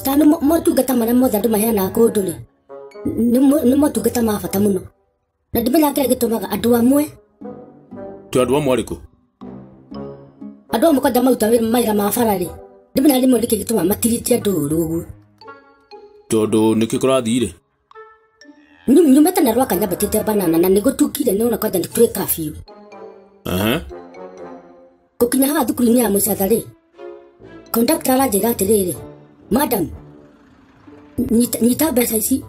Posta no motungata marĩa mothe andũ maheanaga kũndũ rĩ nĩ motungata ma bata mũno na ndimenya kĩrĩa gĩtũmaga andũ amwe tu andũ amwe arĩkũ andũ amwe kwanja maruta mawĩra ma bara rĩ ndimenya rĩmwe nĩkĩ gĩtũmaga matirĩtie andũ ũru ũguo tondũ nĩkĩ kũrathire nyumĩte na rwaka nyambatĩte banana na nĩgũtukire nĩona kwanja nĩtũrĩ kabiũ gũkinya haha thukuru-inĩ ya Mũcatha rĩ conductor aranjĩra atĩrĩrĩ madam nyita mbeca ici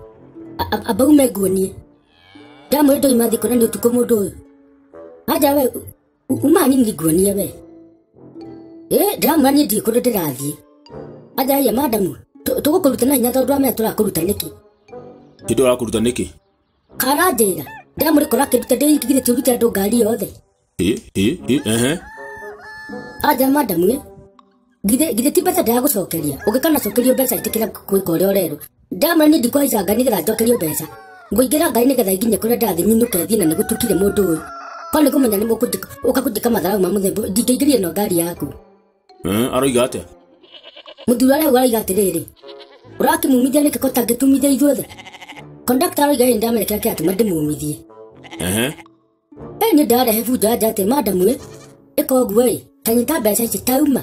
abaume nguonie ndamwĩra ndoima thikũ na nĩ ũtukũ mũndũ ũyũ aja we uma nini nguonie we ndĩramwĩra niĩ ndirĩ kũndũ ndĩrathiĩ aja ya madam tũgũkũruta na hinya tondũ amenya tũrakũruta nĩkĩ kĩndũ ũrakũruta nĩkĩ karanjĩra ndĩramũrĩkora kĩndute ndĩigithĩtie ũrute andũ ngari yothe aja madam githĩ ti mbeca ndĩragũcokeria ũngĩkana cokerio mbeca itĩkĩra gwĩka ũrĩa ũrerwo ndamwĩra niĩ ndikwaica ngari nĩgetha njokerio mbeca ngũingĩra ngari nĩgetha nginye kũrĩa ndĩrathiĩ nyinũke thiĩ na nĩgũtukire mũndũ ũyũ ko nĩ kũmenya nĩ ũkakũndĩka matharau ma mũthemba ndingĩingĩrire no ngari yaku aroiga atĩa mũthuri arĩa ũraiga atĩrĩrĩ ũrakĩmumithia nĩkĩ ko tangĩtumithia ithuothe conductor aroiga ĩ ndamenekera kĩratũma ndĩmumithie niĩ ndarehe bunjo anja atĩ madam ĩka ũguo ĩ kanyita mbeca ici tauma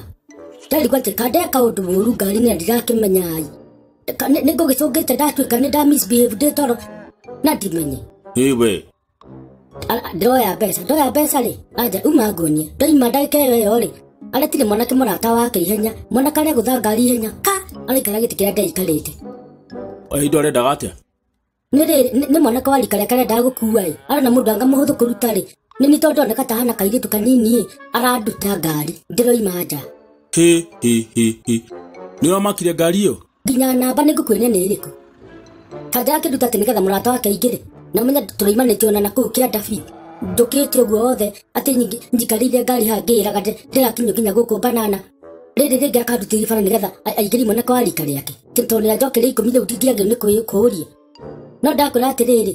ndarigwo atĩ kandeka ũndũ mũru ngari-inĩ na ndirakĩmenya nĩngũgĩcũngĩte ndatuĩka nĩ ndamisbehave ndĩ toro na ndimenye we ndoya mbeca rĩ anja uma nguonie ndoima ndagĩka ĩyo rĩ aretire mwanake mũrata wake ihenya mwanake arĩa gũtha ngari ihenya araikara gĩtĩ kĩrĩa ndaikarĩte indo arendaga atĩa nĩ mwanake wa rika rĩake arendaga gũkua ĩ arona mũndũ anga mũhũthũ kũruta rĩ nĩ tondũ oneka ta hana kairĩtu kanini aranduta ngari ndĩroima nja nĩ ũramakire ngari ĩyo nginya namba nĩngũkwĩria nĩ ĩrĩkũ kanja akĩnduta atĩ nĩgetha mũrata wake aingĩre na menya tũraimanĩtio na kũu kĩandabi ndũkĩte ũguo wothe atĩ njikarĩire ngari haha ngĩĩraga ndĩrakinyio nginya gũkũ banana rĩrĩ rĩngĩ akandutĩria bara nĩgetha aingĩrie mwanake wa rika rĩake tondũ nĩanjokeria ikũmi rĩu ndingĩagĩrĩirwo nĩ kũũria no ndakwĩra atĩrĩrĩ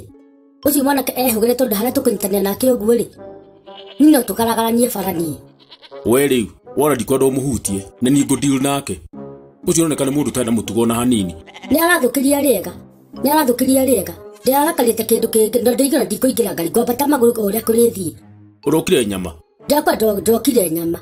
ũcio mwanake ehũgĩre tondũ harĩa tũkũnyitanĩra nake ũguo rĩ niĩ no tũkaragaranie bara niĩ we rĩu wona ndikwenda ũmũhutie na niĩ ngũndiru nake ũcio ũroneka nĩ mũndũ ũtarĩ na mũtugo na hanini nĩ arathũkĩria rĩega ndĩrarakarĩte kĩndũ kĩngĩ no ndĩigana ndikũingĩra ngari ngwambata magũrũ ũrĩa kũrĩthiĩ ũrokire nyama ndakwa ndokire nyama